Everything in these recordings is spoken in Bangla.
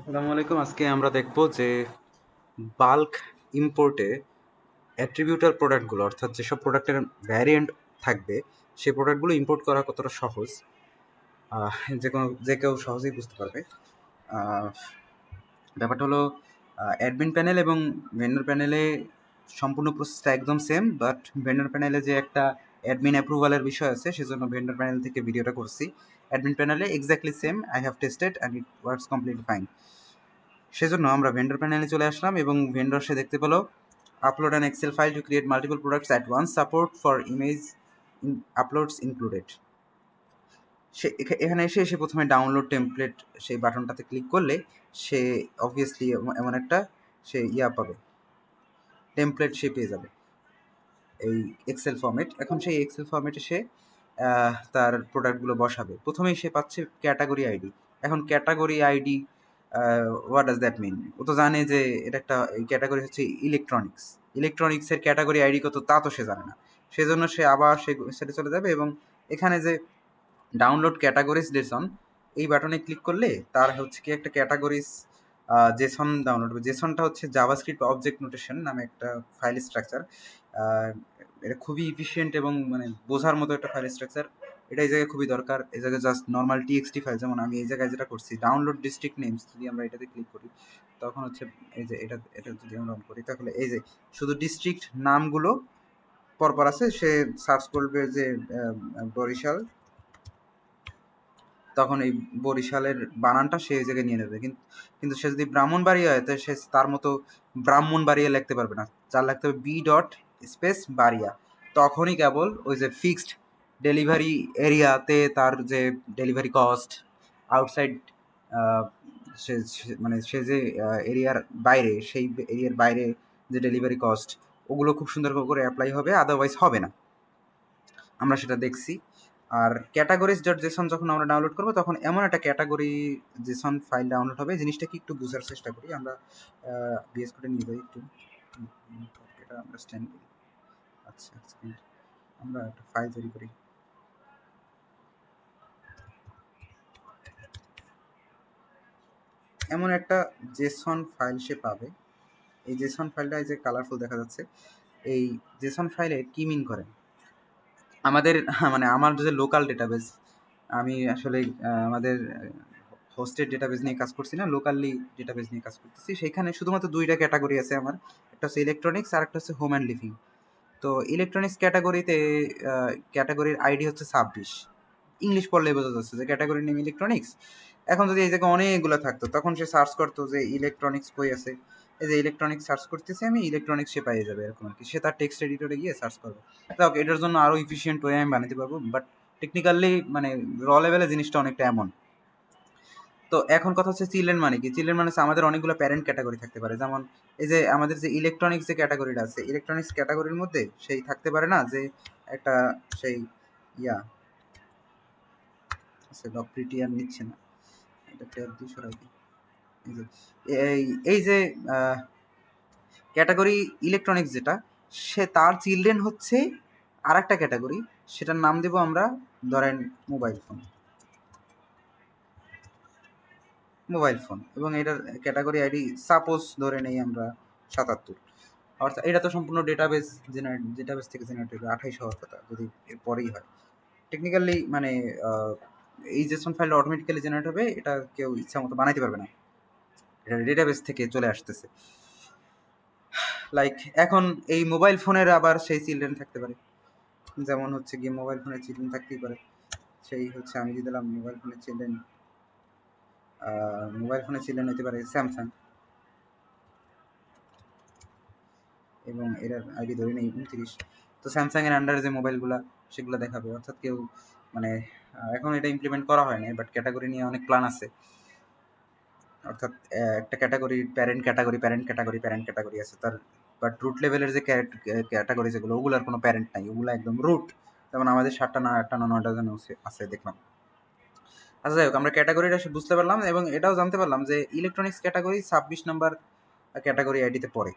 আসসালামু আলাইকুম। আজকে আমরা দেখব যে বাল্ক ইম্পোর্টে অ্যাট্রিবিউটাল প্রোডাক্টগুলো, অর্থাৎ যেসব প্রোডাক্টের ভ্যারিয়েন্ট থাকবে সেই প্রোডাক্টগুলো ইম্পোর্ট করা কতটা সহজ। যে কেউ সহজেই বুঝতে পারবে। আহ, ব্যাপারটা হলো অ্যাডমিন প্যানেল এবং ভেন্ডর প্যানেলে সম্পূর্ণ প্রসেসটা একদম সেম, বাট ভেন্ডর প্যানেলে যে একটা অ্যাডমিন অ্যাপ্রুভালের বিষয় আছে সেজন্য ভেন্ডর প্যানেল থেকে ভিডিওটা করছি। অ্যাডমিন প্যানেলে exactly same, I have tested and it works completely fine. সেজন্য আমরা ভেন্ডর প্যানেলে চলে আসলাম এবং ভেন্ডর সে দেখতে পেলো upload an excel file to create multiple products at once, support for image uploads included. এখানে এসে সে প্রথমে ডাউনলোড টেমপ্লেট সেই বাটনটাতে ক্লিক করলে সে অবভিয়াসলি এমন একটা সে পাবে, টেমপ্লেট সে পেয়ে যাবে এই এক্সেল ফর্মেট। এখন সেই এক্সেল ফর্মেটে সে তার প্রোডাক্টগুলো বসাবে। প্রথমেই সে পাচ্ছে ক্যাটাগরি আইডি। এখন category ID what does that mean? ও তো জানে যে এটা একটা ক্যাটাগরি হচ্ছে ইলেকট্রনিক্সের ক্যাটাগরি আইডি কত তা তো সে জানে না। সেজন্য সে আবার সেটা চলে যাবে এবং এখানে যে ডাউনলোড ক্যাটাগরিজ জেসন এই বাটনে ক্লিক করলে তার হচ্ছে কি একটা ক্যাটাগরিজ জেসন ডাউনলোড হবে। জেসনটা হচ্ছে জাভাস্ক্রিপ্ট অবজেক্ট নোটেশন নামে একটা ফাইল স্ট্রাকচার। এটা খুবই ইফিশিয়েন্ট এবং মানে বোঝার মতো একটা ফাইল স্ট্রাকচার। এটা এই জায়গায় খুবই দরকার। এই জায়গায় জাস্ট নর্মাল টিএক্সটি ফাইল, যেমন আমি এই জায়গায় যেটা করছি ডাউনলোড ডিস্ট্রিক্ট নেমস, যদি আমরা এটাতে ক্লিক করি তখন হচ্ছে এই যে এটা যদি আমরা অন করি তাহলে এই যে শুধু ডিস্ট্রিক্ট নামগুলো পরপর আছে। সে সার্চ করবে যে বরিশাল, তখন এই বরিশালের বানানটা সে এই জায়গায় নিয়ে নেবে। কিন্তু সে যদি ব্রাহ্মণবাড়িয়া হয় তাহলে সে তার মতো ব্রাহ্মণবাড়িয়া লিখতে পারবে না, যার লিখতে হবে বি ডট স্পেস বাড়িয়া। তখনই কেবল ওই যে ফিক্সড ডেলিভারি এরিয়াতে তার যে ডেলিভারি কস্ট আউটসাইড, মানে সে যে এরিয়ার বাইরে, সেই এরিয়ার বাইরে যে ডেলিভারি কস্ট ওগুলো খুব সুন্দর করে অ্যাপ্লাই হবে, আদারওয়াইজ হবে না। আমরা সেটা দেখছি। আর ক্যাটাগরিজ ডট জেসন যখন আমরা ডাউনলোড করবো তখন এমন একটা ক্যাটাগরি জেসন ফাইল ডাউনলোড হবে। জিনিসটা কি একটু বোঝার চেষ্টা করি আমরা। বিএস কোডে নিয়ে যাই একটু, এটা আন্ডারস্ট্যান্ড করি। আচ্ছা সেকেন্ড, আমরা একটা ফাইল তৈরি করি। এমন একটা জেসন ফাইল সে পাবে। এই জেসন ফাইলটা এই যে কালারফুল দেখা যাচ্ছে, এই জেসন ফাইলে কি মিন করে আমাদের মানে আমার যে লোকাল ডেটাবেস, আমি আসলে আমাদের হোস্টেড ডেটাবেস নিয়ে কাজ করছি না, লোকালি ডেটাবেস নিয়ে কাজ করতেছি। সেইখানে শুধুমাত্র দুইটা ক্যাটাগরি আছে আমার, একটা হচ্ছে ইলেকট্রনিক্স আর একটা হচ্ছে হোম অ্যান্ড লিভিং। তো ইলেকট্রনিক্স ক্যাটাগরিতে ক্যাটাগরির আইডি হচ্ছে 26। ইংলিশ পড়লে বোঝা যাচ্ছে যে ক্যাটাগরির নেম ইলেকট্রনিক্স। এখন যদি এই জায়গায় অনেকগুলো থাকতো তখন সে সার্চ করতো যে ইলেকট্রনিক্স কই আছে, এই যে ইলেকট্রনিক্স সার্চ করতেছি আমি, ইলেকট্রনিক্স সে পাইয়ে যাবে এরকম আর কি। সে তার টেক্সট এডিটরে গিয়ে সার্চ করবে। যাক, এটার জন্য আরও ইফিসিয়েন্ট ওয়ে আমি বানাতে পারবো, বাট টেকনিক্যালি মানে র লেভেলে জিনিসটা অনেকটা এমন। তো এখন কথা হচ্ছে চিলড্রেন মানে কি? চিলড্রেন মানে হচ্ছে আমাদের অনেকগুলো প্যারেন্ট ক্যাটাগরি থাকতে পারে। যেমন এই যে আমাদের যে ইলেকট্রনিক্স যে ক্যাটাগরিটা আছে, ইলেকট্রনিক্স ক্যাটাগরির মধ্যে সেই থাকতে পারে না যে একটা সেই ইয়া আছে, ডপ্রিটি আর নিচ্ছে না, এটা ট্যাব দিয়ে সরাই দিই। এই এই যে ক্যাটাগরি ইলেকট্রনিক্স যেটা, সে তার চিলড্রেন হচ্ছে আর একটা ক্যাটাগরি, সেটার নাম দেবো আমরা ধরেন মোবাইল ফোন। এবং এটার ক্যাটাগরি আইডি সাপোজ ধরে নেই আমরা 77। অর্থাৎ এটা তো সম্পূর্ণ ডেটাবেস থেকে জেনারেট হবে, 28 হওয়ার কথা যদি এর পরেই হয়। টেকনিক্যালি মানে এই জেসন ফাইলটা অটোমেটিক্যালি জেনারেট হবে, এটা কেউ ইচ্ছা মতো বানাইতে পারবে না, এটা ডেটাবেস থেকে চলে আসতেছে। লাইক এখন এই মোবাইল ফোনের আবার সেই চিলড্রেন থাকতে পারে, যেমন হচ্ছে গিয়ে মোবাইল ফোনের চিলড্রেন থাকতেই পারে। সেই হচ্ছে আমি দিয়ে দিলাম মোবাইল ফোনের চিলড্রেন হতে পারে স্যামসাং, এবং এটার আইডি ধরে নেই 29। তো স্যামসাংয়ের আন্ডারে যে মোবাইলগুলো সেগুলো দেখাবে। অর্থাৎ কেউ মানে এখন এটা ইমপ্লিমেন্ট করা হয় না, বাট ক্যাটাগরি নিয়ে অনেক প্ল্যান আছে। অর্থাৎ একটা ক্যাটাগরি প্যারেন্ট ক্যাটাগরি আছে তার, বাট রুট লেভেলের যে ক্যাটাগরি যেগুলো ওগুলোর কোনো প্যারেন্ট নাই, ওগুলো একদম রুট। যেমন আমাদের 7টা না 8টা না 9টা যেন আছে দেখলাম। আচ্ছা যাই হোক, আমরা ক্যাটাগরিটা বুঝতে পারলাম এবং এটাও জানতে পারলাম যে ইলেকট্রনিক্স ক্যাটাগরি 26 নাম্বার ক্যাটাগরি আইডিতে পড়ে।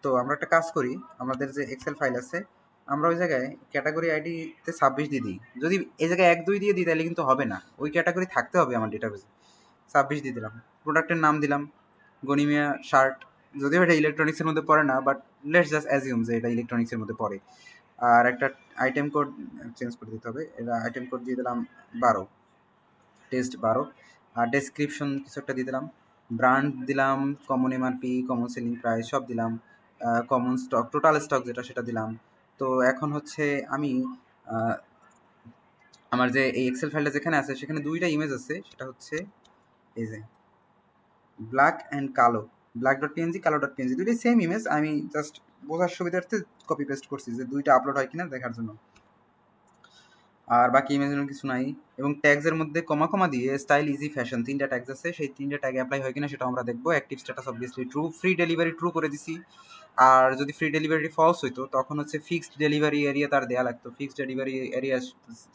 তো আমরা একটা কাজ করি, আমাদের যে এক্সেল ফাইল আছে আমরা ওই জায়গায় ক্যাটাগরি আইডিতে 26 দিয়ে দিই। যদি এই জায়গায় 1 2 দিয়ে দিই তাহলে কিন্তু হবে না, ওই ক্যাটাগরি থাকতে হবে আমার ডেটাবেসে। 26 দিয়ে দিলাম, প্রোডাক্টের নাম দিলাম গনিমিয়া শার্ট, যদিও এটা ইলেকট্রনিক্সের মধ্যে পড়ে না, বাট লেটস জাস্ট অ্যাজিউম যে এটা ইলেকট্রনিক্সের মধ্যে পড়ে। আর একটা আইটেম কোড চেঞ্জ করে দিতে হবে, এটা আইটেম কোড দিয়ে দিলাম 12, টেস্ট 12। আর ডেসক্রিপশন কিছু একটা দিয়ে দিলাম, ব্র্যান্ড দিলাম, common MRP, common selling price সব দিলাম, কমন স্টক, টোটাল স্টক যেটা সেটা দিলাম। তো এখন হচ্ছে আমি আমার যে এই এক্সেল ফাইলটা যেখানে আছে সেখানে দুইটা ইমেজ আছে, সেটা হচ্ছে এই যে ব্ল্যাক অ্যান্ড কালো, ব্ল্যাক ডট পিএনজি, কালো ডট পিএনজি, দুইটাই সেম ইমেজ। আমি জাস্ট বোঝার সুবিধার্থে কপি পেস্ট করছি যে দুইটা আপলোড হয় কিনা দেখার জন্য। আর বাকি ইমেজের কিছু নাই। এবং ট্যাগসের মধ্যে কমা কমা দিয়ে স্টাইল, ইজি, ফ্যাশন তিনটা ট্যাগস আছে, সেই তিনটা ট্যাগ অ্যাপ্লাই হয় কিনা সেটা আমরা দেখবো। Active status obviously true, free delivery true করে দিছি। আর যদি ফ্রি ডেলিভারি ফলস হইতো তখন হচ্ছে ফিক্সড ডেলিভারি এরিয়া তার দেয়া লাগতো। Fixed delivery area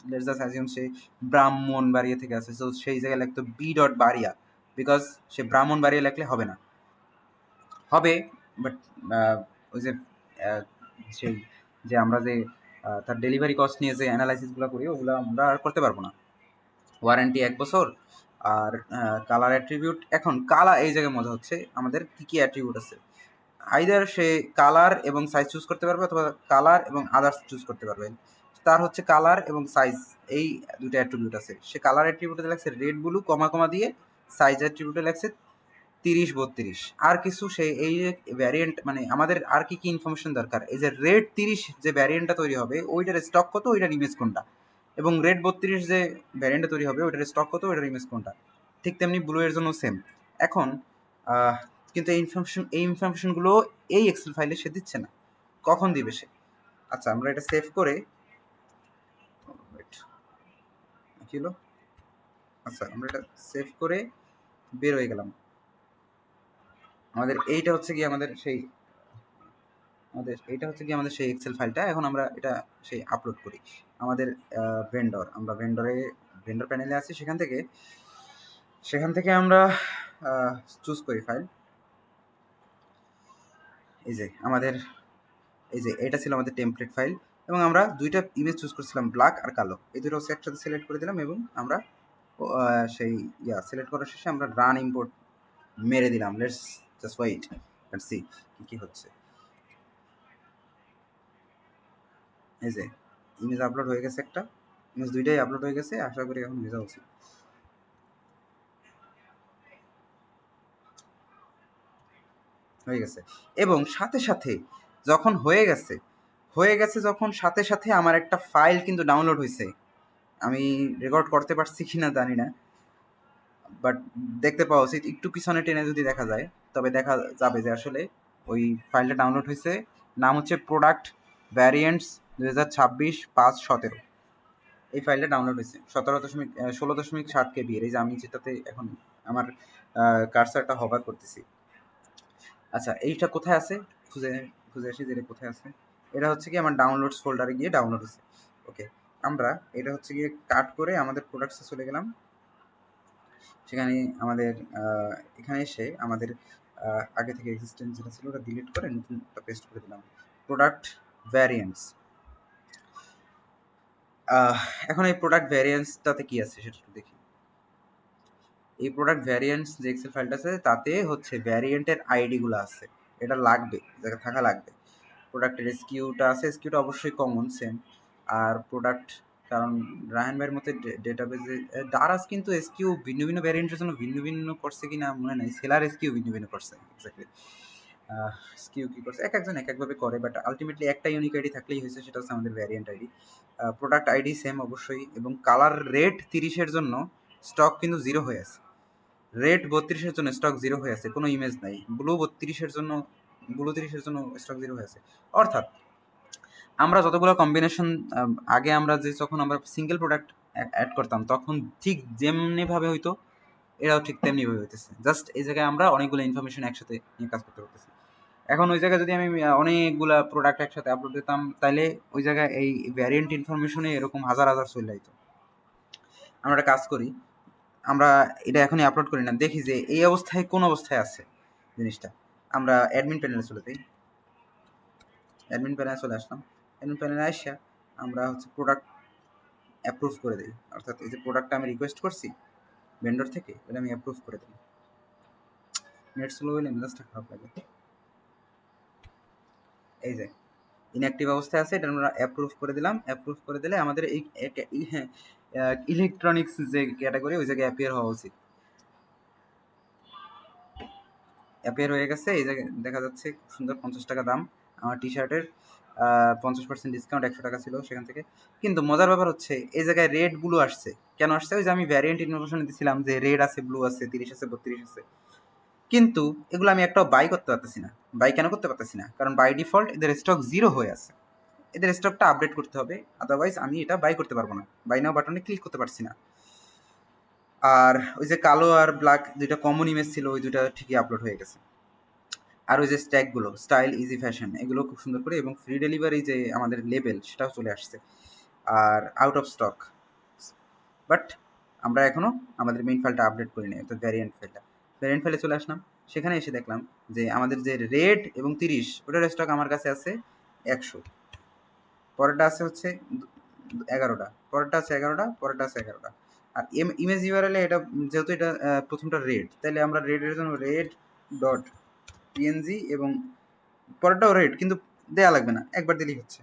let's just assume সে ব্রাহ্মণবাড়িয়া থেকে আসে, সো সেই জায়গায় লাগতো বি ডট বাড়িয়া, বিকজ সে ব্রাহ্মণবাড়িয়া লিখলে হবে না, হবে বাট ওই যে সেই যে আমরা যে তার ডেলিভারি কস্ট নিয়ে যে অ্যানালাইসিসগুলো করি ওগুলো আমরা আর করতে পারবো না। ওয়ারেন্টি 1 বছর। আর কালার অ্যাট্রিবিউট, এখন কালার এই জায়গায় মজা হচ্ছে আমাদের কী কী অ্যাট্রিবিউট আছে। আইদার সে কালার এবং সাইজ চুজ করতে পারবে অথবা কালার এবং আদার্স চুজ করতে পারবে। তার হচ্ছে কালার এবং সাইজ এই দুটো অ্যাট্রিবিউট আছে। সে কালার অ্যাট্রিবিউটে লাগছে রেড ব্লু কমা কমা দিয়ে, সাইজ অ্যাট্রিবিউটে লাগছে 30-32। আর কিছু সে এই যে ভ্যারিয়েন্ট মানে আমাদের আর কি কি ইনফরমেশন দরকার, এই যে রেড 30 যে ভ্যারিয়েন্টটা তৈরি হবে ওইটার স্টক কত, ওইটার ইমেজ কোনটা, এবং রেড 32 যে ভ্যারিয়েন্টটা তৈরি হবে ওইটার স্টক কত, ওইটার ইমেজ কোনটা। ঠিক তেমনি ব্লু এর জন্য সেম। এখন কিন্তু এই ইনফরমেশনগুলো এই এক্সেল ফাইলে সে দিচ্ছে না, কখন দিবে সে? আচ্ছা আমরা এটা সেভ করে কি হলো, আচ্ছা আমরা এটা সেভ করে বের হয়ে গেলাম। আমাদের এইটা হচ্ছে কি আমাদের সেই আমাদের সেই এক্সেল ফাইলটা। এখন আমরা এটা সেই আপলোড করি আমাদের ভেন্ডর, আমরা ভেন্ডর প্যানেলে আছি, সেখান থেকে আমরা চুজ করি ফাইল। এই যে আমাদের এই যে এটা ছিল আমাদের টেমপ্লেট ফাইল, এবং আমরা দুইটা ইমেজ চুজ করছিলাম ব্ল্যাক আর কালো, এই দুটো হচ্ছে একসাথে সিলেক্ট করে দিলাম, এবং আমরা সেই সিলেক্ট করার শেষে আমরা রান ইম্পোর্ট মেরে দিলাম। Let's just wait and see কি হচ্ছে। এই যে ইমেজ আপলোড হয়ে গেছে, একটা ইমেজ, দুইটাই আপলোড হয়ে গেছে, আশা করি এখন ভেজা উচিত। হয়ে গেছে, এবং সাথে সাথে যখন হয়ে গেছে যখন সাথে সাথে আমার একটা ফাইল কিন্তু ডাউনলোড হয়েছে। আমি রেকর্ড করতে পারছি কিনা জানি না, বাট দেখতে পাওয়া উচিত। একটু পিছনে টেনে যদি দেখা যায় তবে দেখা যাবে যে আসলে ওই ফাইলটা ডাউনলোড হয়েছে। নাম হচ্ছে প্রোডাক্ট ভ্যারিয়েন্টস 2026-5-17। এই ফাইলটা ডাউনলোড হয়েছে 16.7 KB এর, এই যে আমি যেটাতে এখন আমার কার্সারটা হভার করতেছি। আচ্ছা এইটা কোথায় আছে, খুঁজে খুঁজে আসি যে এটা কোথায় আছে। এটা হচ্ছে কি আমার ডাউনলোডস ফোল্ডারে গিয়ে ডাউনলোড হয়েছে। ওকে, আমরা এটা হচ্ছে গিয়ে কাট করে আমাদের প্রোডাক্টসে চলে গেলাম। সেখানে আমাদের এখানে এসে আমাদের আগে থেকে এক্সিস্টেন্ট যেটা ছিল ওটা ডিলিট করে নতুনটা পেস্ট করে দিলাম, প্রোডাক্ট ভ্যারিয়েন্টস। এখন এই প্রোডাক্ট ভ্যারিয়েন্টসটাতে কি আছে সেটা একটু দেখি। এই প্রোডাক্ট ভ্যারিয়েন্টস যে এক্সেল ফাইলটা আছে তাতে হচ্ছে ভ্যারিয়েন্টের আইডিগুলো আছে, এটা লাগবে, জায়গা থাকা লাগবে। প্রোডাক্টের এসকিউটা আছে, এসকিউটা অবশ্যই কমন সেম। আর প্রোডাক্ট, কারণ রায়হান ভাইয়ের মতে ডেটাবেজে দারাজ কিন্তু এসকিউ ভিন্ন ভিন্ন ভ্যারিয়েন্টের জন্য ভিন্ন ভিন্ন করছে কি না মনে নাই, সেলার এসকিউ ভিন্ন ভিন্ন করছে এক্স্যাক্টলি। স্কিউ কী করছে এক একজন এক একভাবে করে, বাট আলটিমেটলি একটা ইউনিক আইডি থাকলেই হয়েছে, সেটা হচ্ছে আমাদের variant ID. Product ID same অবশ্যই, এবং কালার রেড 30-এর জন্য স্টক কিন্তু 0 হয়ে আছে। রেড 32-এর জন্য স্টক 0 হয়ে আছে, কোনো ইমেজ নাই। ব্লু 30-এর জন্য স্টক 0 হয়ে আছে। অর্থাৎ আমরা যতগুলো কম্বিনেশন আগে আমরা যখন আমরা সিঙ্গেল প্রোডাক্ট অ্যাড করতাম তখন ঠিক যেমনিভাবে হইতো এরাও ঠিক তেমনিভাবে হইতেছে, জাস্ট এই জায়গায় আমরা অনেকগুলো ইনফরমেশন একসাথে নিয়ে কাজ করতে পারতেছি। এখন ওই জায়গায় যদি আমি অনেকগুলা প্রোডাক্ট একসাথে আপলোড দিতাম তাহলে ওই জায়গায় এই ভ্যারিয়েন্ট ইনফরমেশনে এরকম হাজার হাজার চলে যাইতো। আমরা একটা কাজ করি, আমরা এটা এখনই আপলোড করি না, দেখি যে এই অবস্থায় কোন অবস্থায় আছে জিনিসটা। আমরা অ্যাডমিন প্যানেলে চলে যাই, অ্যাডমিন প্যানেলে চলে আসলাম। অ্যাডমিন প্যানেলে আসা আমরা হচ্ছে প্রোডাক্ট অ্যাপ্রুভ করে দিই, অর্থাৎ এই যে প্রোডাক্টটা আমি রিকোয়েস্ট করছি ভেন্ডর থেকে, এটা আমি অ্যাপ্রুভ করে দিই। নেট স্লো হলে মেজাজটা খারাপ লাগে। এই যে ইনঅ্যাক্টিভ অবস্থায় আছে, এটা আমরা অ্যাপ্রুভ করে দিলাম। অ্যাপ্রুভ করে দিলে আমাদের এই ইলেকট্রনিক্স যে ক্যাটাগরি ওই জায়গায় অ্যাপিয়ার হওয়া উচিত। অ্যাপিয়ার হয়ে গেছে, এই জায়গায় দেখা যাচ্ছে খুব সুন্দর 50 টাকা দাম আমার টি শার্টের। 50% ডিসকাউন্ট, 100 টাকা ছিল সেখান থেকে। কিন্তু মজার ব্যাপার হচ্ছে এই জায়গায় রেড ব্লু আসছে কেন আসছে? ওই যে আমি ভ্যারিয়েন্ট ইনফরমেশন দিয়েছিলাম যে রেড আছে, ব্লু আছে, 30 আছে, 32 আছে, কিন্তু এগুলো আমি একটাও বাই করতে পারতেছি না। বাই কেন করতে পারতেছি না? কারণ বাই ডিফল্ট এদের স্টক 0 হয়ে আছে। এদের স্টকটা আপডেট করতে হবে, আদারওয়াইজ আমি এটা বাই করতে পারবো না। বাই নাও বাটনে ক্লিক করতে পারছি না। আর ওই যে কালো আর ব্ল্যাক দুইটা কমন ইমেজ ছিল, ওই দুইটা ঠিকই আপলোড হয়ে গেছে। আর ওই যে স্ট্যাগগুলো স্টাইল ইজি ফ্যাশন এগুলো খুব সুন্দর করে, এবং ফ্রি ডেলিভারি যে আমাদের লেবেল সেটাও চলে আসছে। আর আউট অফ স্টক, বাট আমরা এখনও আমাদের মেইন ফাইলটা আপডেট করিনি, অর্থাৎ ভ্যারিয়েন্ট ফাইলটা। ভ্যারিয়েন্ট ফাইলে চলে আসলাম, সেখানে এসে দেখলাম যে আমাদের যে রেড এবং 30 ওটার স্টক আমার কাছে আছে 100, পরেরটা আছে হচ্ছে 11টা, পরেরটা আছে 11টা, পরেরটা আছে 11টা। আর ইমেজ ইউআরএলে এটা যেহেতু এটা প্রথমটা রেড, তাহলে আমরা রেডের জন্য রেড ডট পিএনজি, এবং পরেরটাও রেড কিন্তু দেয়া লাগবে না, একবার দিলেই হচ্ছে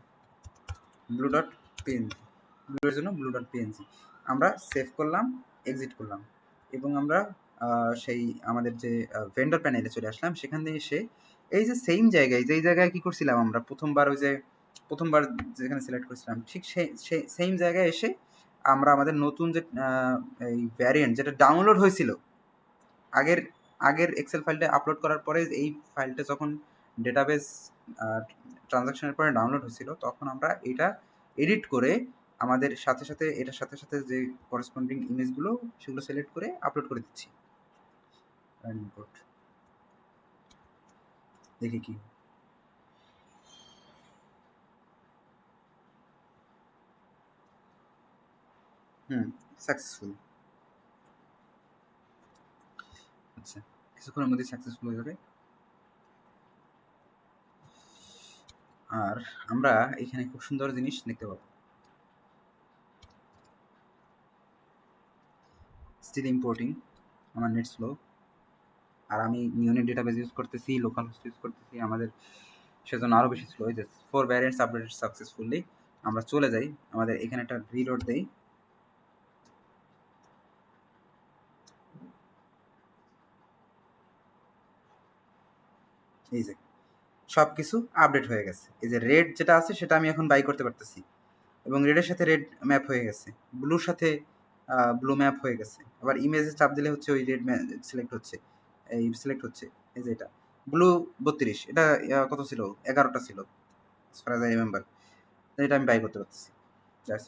ব্লু ডট পিএনজি, ব্লুর জন্য ব্লু ডট পিএনজি। আমরা সেভ করলাম, এক্সিট করলাম, এবং আমরা সেই আমাদের যে ভেন্ডর প্যানেলে চলে আসলাম। সেখান থেকে এসে এই যে সেম জায়গায়, যেই জায়গায় কী করছিলাম আমরা প্রথমবার, ওই যে প্রথমবার যেখানে সিলেক্ট করেছিলাম, ঠিক সেই সেম জায়গায় এসে আমরা আমাদের নতুন যে এই ভ্যারিয়েন্ট যেটা ডাউনলোড হয়েছিল আগের আগের এক্সেল ফাইলটা আপলোড করার পরে, এই ফাইলটা যখন ডেটাবেস ট্রানজাকশনের পরে ডাউনলোড হয়েছিল, তখন আমরা এটা এডিট করে আমাদের সাথে সাথে এটার সাথে সাথে যে করেসপন্ডিং ইমেজগুলো সেগুলো সিলেক্ট করে আপলোড করে দিচ্ছি। দেখি কি সাকসেসফুল। আচ্ছা, কিছুক্ষণের মধ্যে সাকসেসফুল হয়ে যাবে। আর আমরা এখানে খুব সুন্দর জিনিস দেখতে পাবো, স্টিল ইম্পোর্টিং, আমার নেট স্লো, আর আমি নিউনের ডেটাবেস ইউজ করতেছি, লোকাল হোস্ট ইউজ করতেছি, আমাদের সেজন্য আরও বেশি স্লো। হয়ে যাচ্ছে 4 ভ্যারিয়েন্টস আপডেটেড সাকসেসফুলি। আমরা চলে যাই, আমাদের এখানে একটা রিলোড দেই। এই যে সব কিছু আপডেট হয়ে গেছে। এই যে রেড যেটা আছে সেটা আমি এখন বাই করতে পারতেছি, এবং রেডের সাথে রেড ম্যাপ হয়ে গেছে, ব্লুর সাথে ব্লু ম্যাপ হয়ে গেছে। আবার ইমেজে চাপ দিলে হচ্ছে ওই রেড সিলেক্ট হচ্ছে, এই সিলেক্ট হচ্ছে। এই যে এটা ব্লু 32, এটা কত ছিল? 11টা ছিল, as far as I remember। এটা আমি বাই করতে পারতেছি, জাস্ট